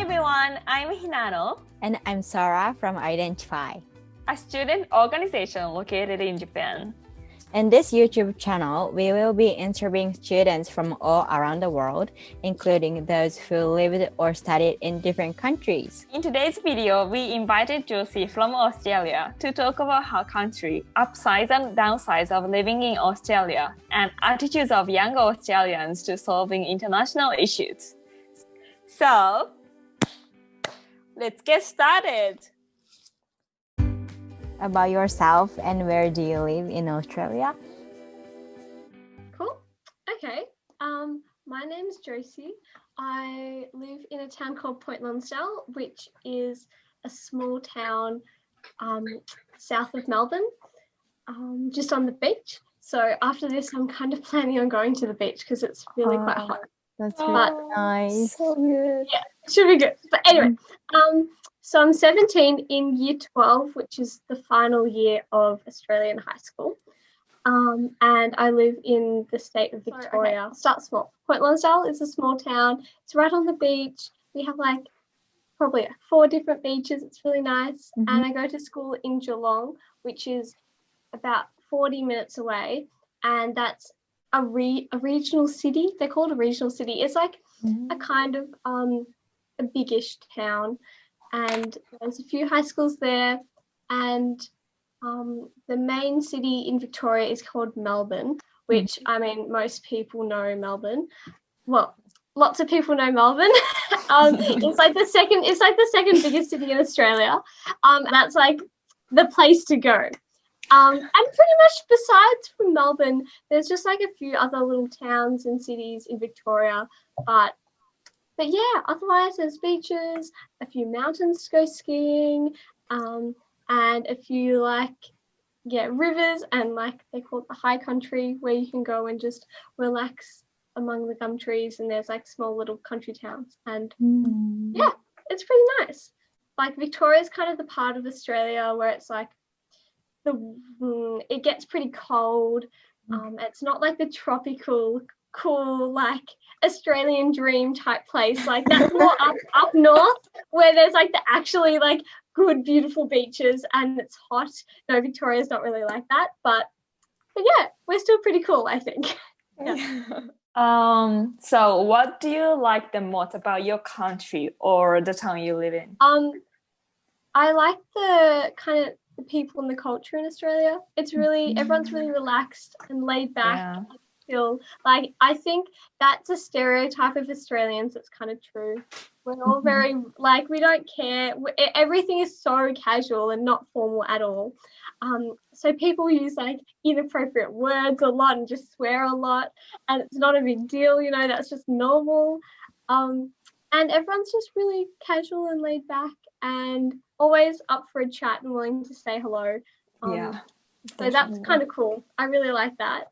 everyone, I'm Hinano, And I'm Sarah from Identify. a student organization located in Japan. In this YouTube channel, we will be interviewing students from all around the world, including those who lived or studied in different countries. In today's video, we invited Josie from Australia to talk about her country, upsides and downsides of living in Australia, and attitudes of young Australians to solving international issues. So, let's get started. About yourself and where do you live in Australia? Cool. Okay. My name's Josie. I live in a town called Point Lonsdale, which is a small town south of Melbourne, just on the beach. So after this, I'm kind of planning on going to the beach because it's really quite hot. That's really nice. So good. Yeah, it should be good. But anyway, so I'm 17 in year 12, which is the final year of Australian high school. And I live in the state of Victoria. Okay. Start small. Point Lonsdale is a small town. It's right on the beach. We have probably 4 different beaches. It's really nice. Mm-hmm. And I go to school in Geelong, which is about 40 minutes away. And that's a regional city. They're called a regional city. It's like a kind of a biggish town. And there's a few high schools there, and the main city in Victoria is called Melbourne, which I mean most people know Melbourne. Well, lots of people know Melbourne. It's like the second biggest city in Australia. That's like the place to go. And pretty much besides from Melbourne, there's just like a few other little towns and cities in Victoria, But yeah, otherwise there's beaches, a few mountains to go skiing, and a few rivers, and they call it the high country, where you can go and just relax among the gum trees, and there's small little country towns, and yeah, it's pretty nice. Victoria's kind of the part of Australia where it's it gets pretty cold. It's not like the tropical cool Australian dream type place. That's more up north where there's the actually good beautiful beaches and it's hot. No, Victoria's not really like that, but yeah, we're still pretty cool, I think. Yeah. So what do you like the most about your country or the town you live in? I like the kind of the people and the culture in Australia. It's really everyone's really relaxed and laid back. Yeah. I think that's a stereotype of Australians that's kind of true. We're all very we don't care. Everything is so casual and not formal at all. So people use inappropriate words a lot and just swear a lot, and it's not a big deal, that's just normal. And everyone's just really casual and laid back and always up for a chat and willing to say hello. So that's kind of cool. I really like that.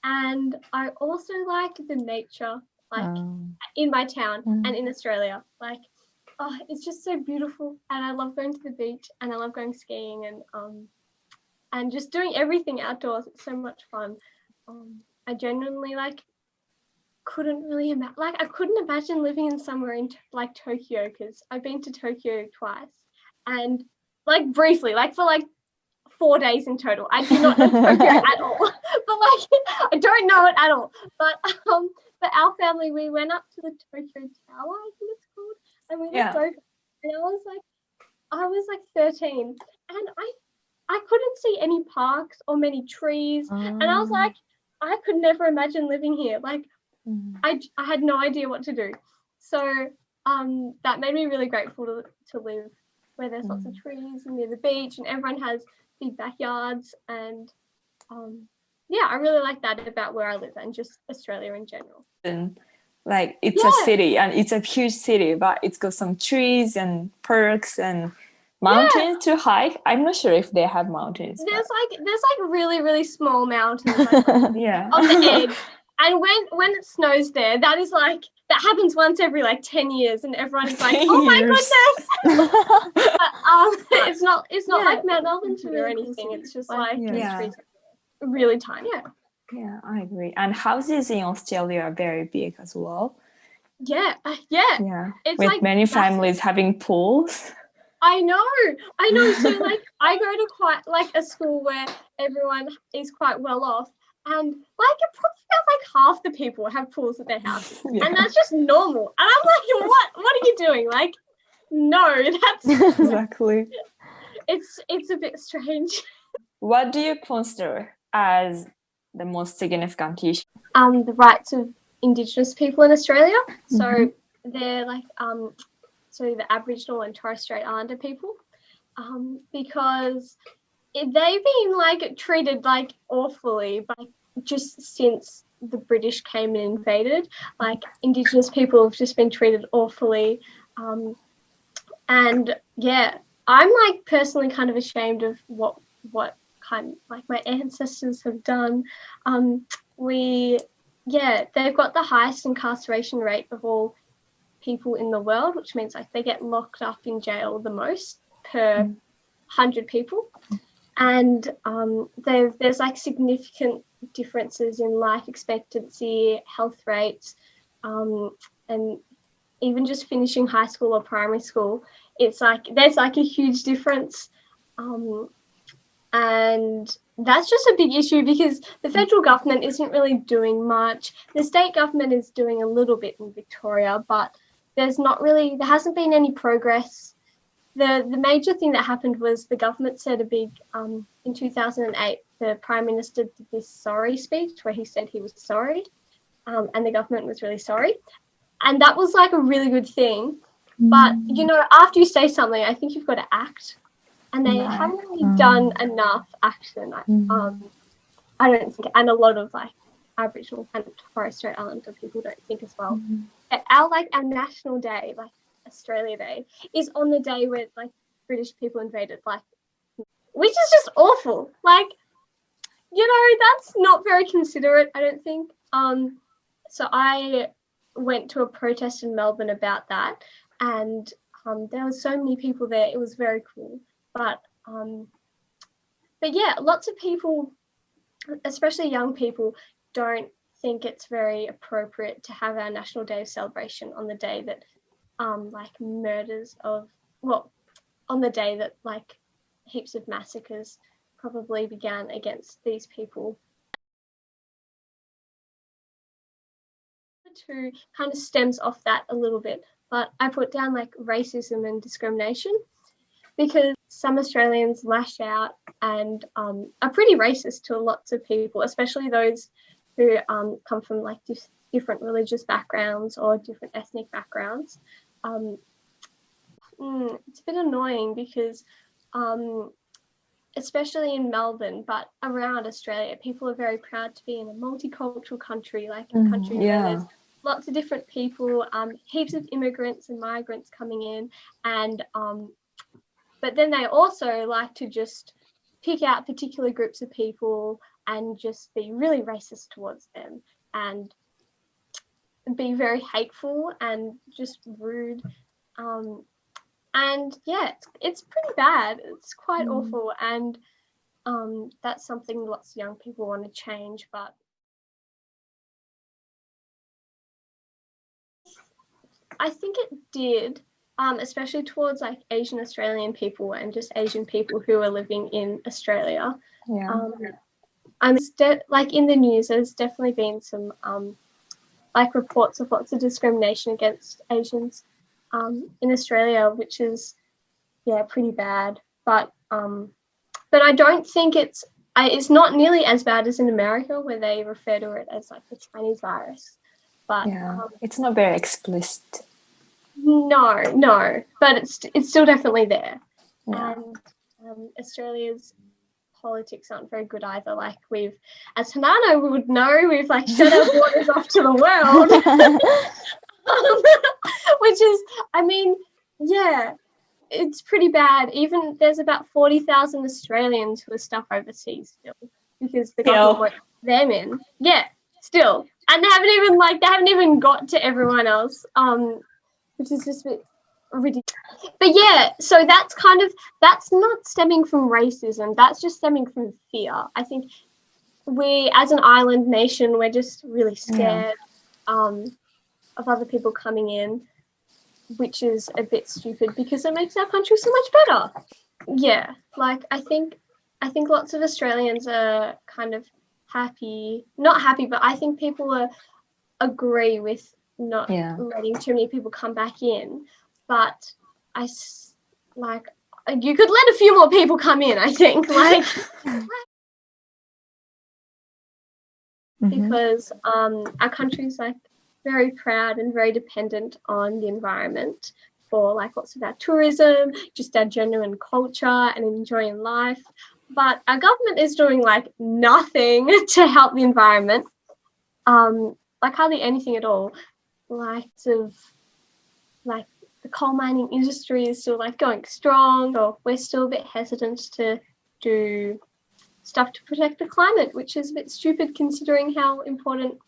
And I also like the nature, in my town and in Australia. It's just so beautiful, and I love going to the beach, and I love going skiing, and just doing everything outdoors. It's so much fun. I genuinely couldn't really I couldn't imagine living in somewhere in Tokyo, because I've been to Tokyo twice, and briefly, for 4 days in total. I do not know Tokyo at all, but I don't know it at all. But our family, we went up to the Tokyo Tower, I think it's called, and we looked over, and I was 13, and I couldn't see any parks or many trees, and I was I could never imagine living here. I had no idea what to do. So that made me really grateful to live where there's lots of trees and near the beach, and everyone has big backyards, and I really like that about where I live and just Australia in general. And it's a city, and it's a huge city, but it's got some trees and parks and mountains to hike. I'm not sure if they have mountains. There's really, really small mountains on the edge. And when it snows there, that is that happens once every 10 years, and everyone's oh my goodness. But, it's not like Mount Melbourne or anything. It's just trees really tiny. Yeah, I agree. And houses in Australia are very big as well. Yeah. It's with like many families having pools. I know. So like I go to quite like a school where everyone is quite well off, and like it probably about like half the people have pools at their houses, and that's just normal. And I'm like, what are you doing? Like, no, that's Exactly. It's a bit strange. What do you consider as the most significant issue? The rights of Indigenous people in Australia. So they're like so the Aboriginal and Torres Strait Islander people, because they've been like treated like awfully by just since the British came and invaded. Like Indigenous people have just been treated awfully, and yeah, I'm like personally kind of ashamed of what kind like my ancestors have done. They've got the highest incarceration rate of all people in the world, which means like they get locked up in jail the most per 100 people, and there's like significant differences in life expectancy, health rates, and even just finishing high school or primary school. It's like there's like a huge difference, and that's just a big issue because the federal government isn't really doing much. The state government is doing a little bit in Victoria, but there hasn't been any progress. The major thing that happened was the government said in 2008, the Prime Minister did this sorry speech where he said he was sorry, and the government was really sorry. And that was like a really good thing. But, you know, after you say something, I think you've got to act. And they haven't really done enough action. I don't think, and a lot of like Aboriginal and Torres Strait Islander people don't think as well. Our national day, like Australia Day, is on the day where like British people invaded, like, which is just awful. Like, you know, that's not very considerate, I don't think. So I went to a protest in Melbourne about that, and there were so many people there. It was very cool. But yeah, lots of people, especially young people, don't think it's very appropriate to have our National Day of celebration on the day that on the day that like heaps of massacres probably began against these people. To kind of stems off that a little bit, but I put down like racism and discrimination, because some Australians lash out and are pretty racist to lots of people, especially those who come from like different religious backgrounds or different ethnic backgrounds. It's a bit annoying because especially in Melbourne, but around Australia, people are very proud to be in a multicultural country, like a country where there's lots of different people, heaps of immigrants and migrants coming in, and but then they also like to just pick out particular groups of people and just be really racist towards them and be very hateful and just rude. And yeah, it's pretty bad. It's quite awful, and that's something lots of young people want to change, but I think it did, especially towards like Asian Australian people and just Asian people who are living in Australia. Like in the news, there's definitely been some like reports of lots of discrimination against Asians in Australia, which is pretty bad. But I don't think it's not nearly as bad as in America, where they refer to it as like the Chinese virus. But it's not very explicit. No, but it's still definitely there. And Australia's politics aren't very good either. Like as Hanano would know, we've like shut our borders off to the world, which is, I mean, yeah, it's pretty bad. Even there's about 40,000 Australians who are stuck overseas still because the government won't let them in. Yeah, still, and they haven't even got to everyone else. Which is just a bit ridiculous. But yeah, so that's not stemming from racism. That's just stemming from fear. I think we, as an island nation, we're just really scared of of other people coming in, which is a bit stupid because it makes our country so much better. Yeah, like I think lots of Australians are kind of not happy, but I think people agree with not letting too many people come back in. But you could let a few more people come in, I think, like because our country's like very proud and very dependent on the environment for like lots of our tourism, just our genuine culture and enjoying life. But our government is doing like nothing to help the environment, like hardly anything at all. Like the coal mining industry is still like going strong, or we're still a bit hesitant to do stuff to protect the climate, which is a bit stupid considering how important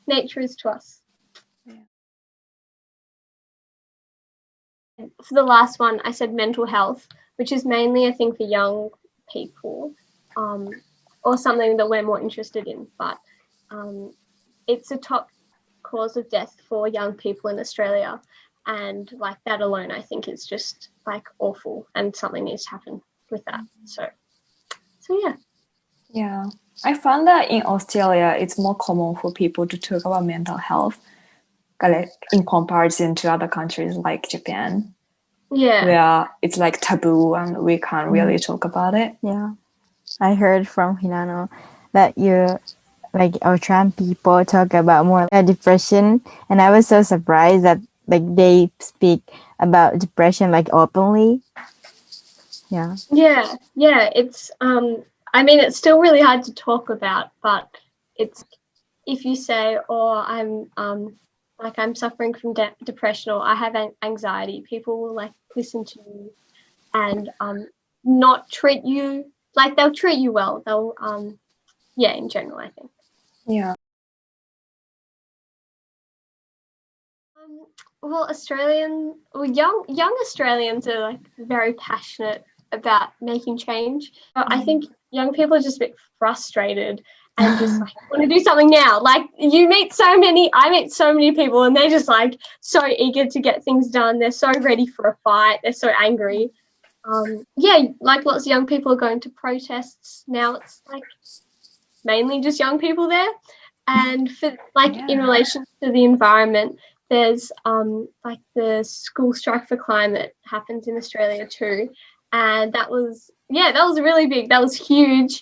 nature is to us. For the last one, I said mental health, which is mainly, I think, for young people, or something that we're more interested in. But it's a top cause of death for young people in Australia. And like that alone, I think is just like awful, and something needs to happen with that. So yeah. Yeah, I found that in Australia, it's more common for people to talk about mental health, like in comparison to other countries like Japan. Yeah. Where it's like taboo and we can't really talk about it. Yeah. I heard from Hinano that like Australian people talk about more depression, and I was so surprised that like they speak about depression like openly. Yeah. It's I mean, it's still really hard to talk about, but it's if you say, I'm suffering from depression, or I have anxiety, people will like listen to you and not treat you like, they'll treat you well. They'll in general, I think. Yeah. Well, young Australians are like very passionate about making change. I think young people are just a bit frustrated and just like want to do something now. Like I meet so many people, and they're just like so eager to get things done. They're so ready for a fight. They're so angry. Like lots of young people are going to protests now. It's like mainly just young people there. And for in relation to the environment, there's like the school strike for climate happens in Australia too, and that was really big. That was huge.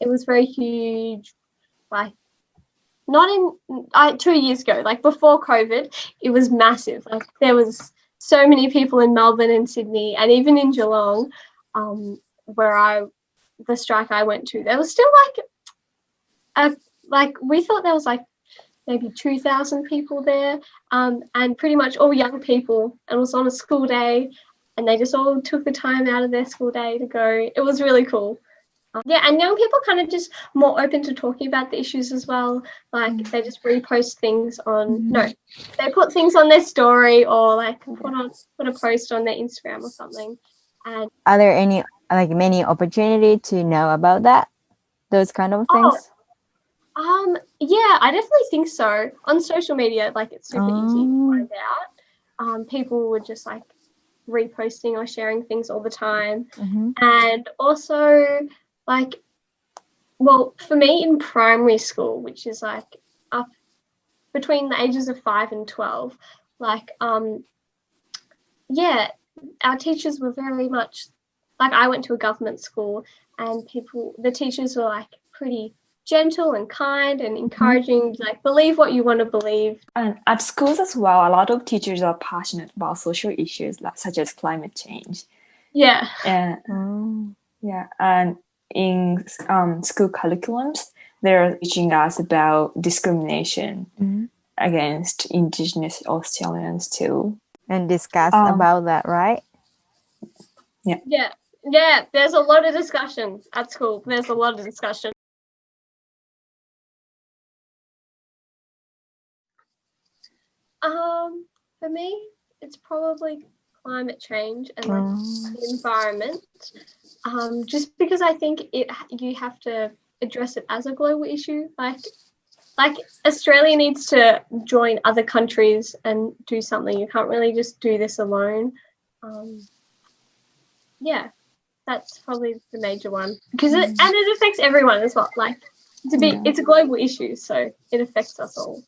It was very huge. Like not in 2 years ago, like before COVID, it was massive. Like there was so many people in Melbourne and Sydney, and even in Geelong, where the strike I went to, there was still like we thought there was like maybe 2,000 people there, and pretty much all young people, and it was on a school day, and they just all took the time out of their school day to go. It was really cool. And young people kind of just more open to talking about the issues as well. Like they just repost things they put things on their story, or like put a post on their Instagram or something. And are there any many opportunity to know about those kind of things? I definitely think so. On social media, like it's super easy to find out. People would just like reposting or sharing things all the time. And also like, well, for me in primary school, which is like up between the ages of 5 and 12, like our teachers were very much like, I went to a government school, and the teachers were like pretty gentle and kind and encouraging, like believe what you want to believe. And at schools as well, a lot of teachers are passionate about social issues such as climate change. Yeah. And and in school curriculums, they're teaching us about discrimination against Indigenous Australians too. And discuss about that, right? Yeah, there's a lot of discussion at school. There's a lot of discussion. For me, it's probably climate change and like the environment. Just because I think you have to address it as a global issue. Like like Australia needs to join other countries and do something. You can't really just do this alone. Yeah, that's probably the major one because it affects everyone as well. Like it's a global issue, so it affects us all.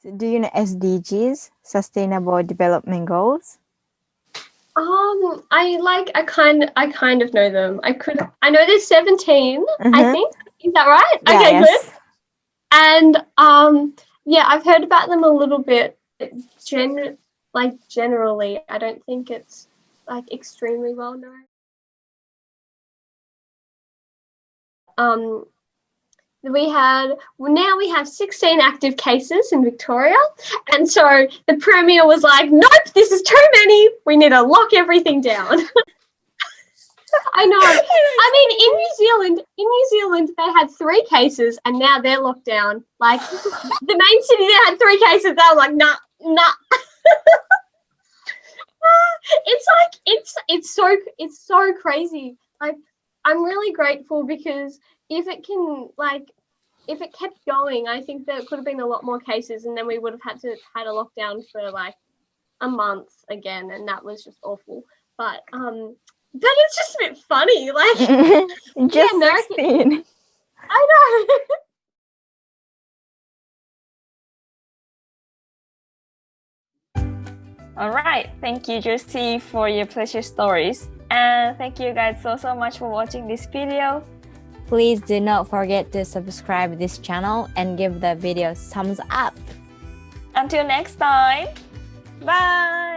So do you know SDGs, Sustainable Development Goals? I kind of know them. I know there's 17, I think. Is that right? Yeah, okay, yes. good. And yeah, I've heard about them a little bit. Generally, I don't think it's like extremely well known. We have 16 active cases in Victoria, and so the Premier was like, nope, this is too many, we need to lock everything down. I know. I mean, in New Zealand they had 3 cases and now they're locked down. Like the main city that had 3 cases, they were like, nah. It's so crazy. Like I'm really grateful because if it kept going, I think there could have been a lot more cases, and then we would have had a lockdown for like a month again, and that was just awful. But it's just a bit funny, like just 16. I know. All right, thank you, Josie, for your precious stories, and thank you guys so much for watching this video. Please do not forget to subscribe this channel and give the video thumbs up. Until next time, bye.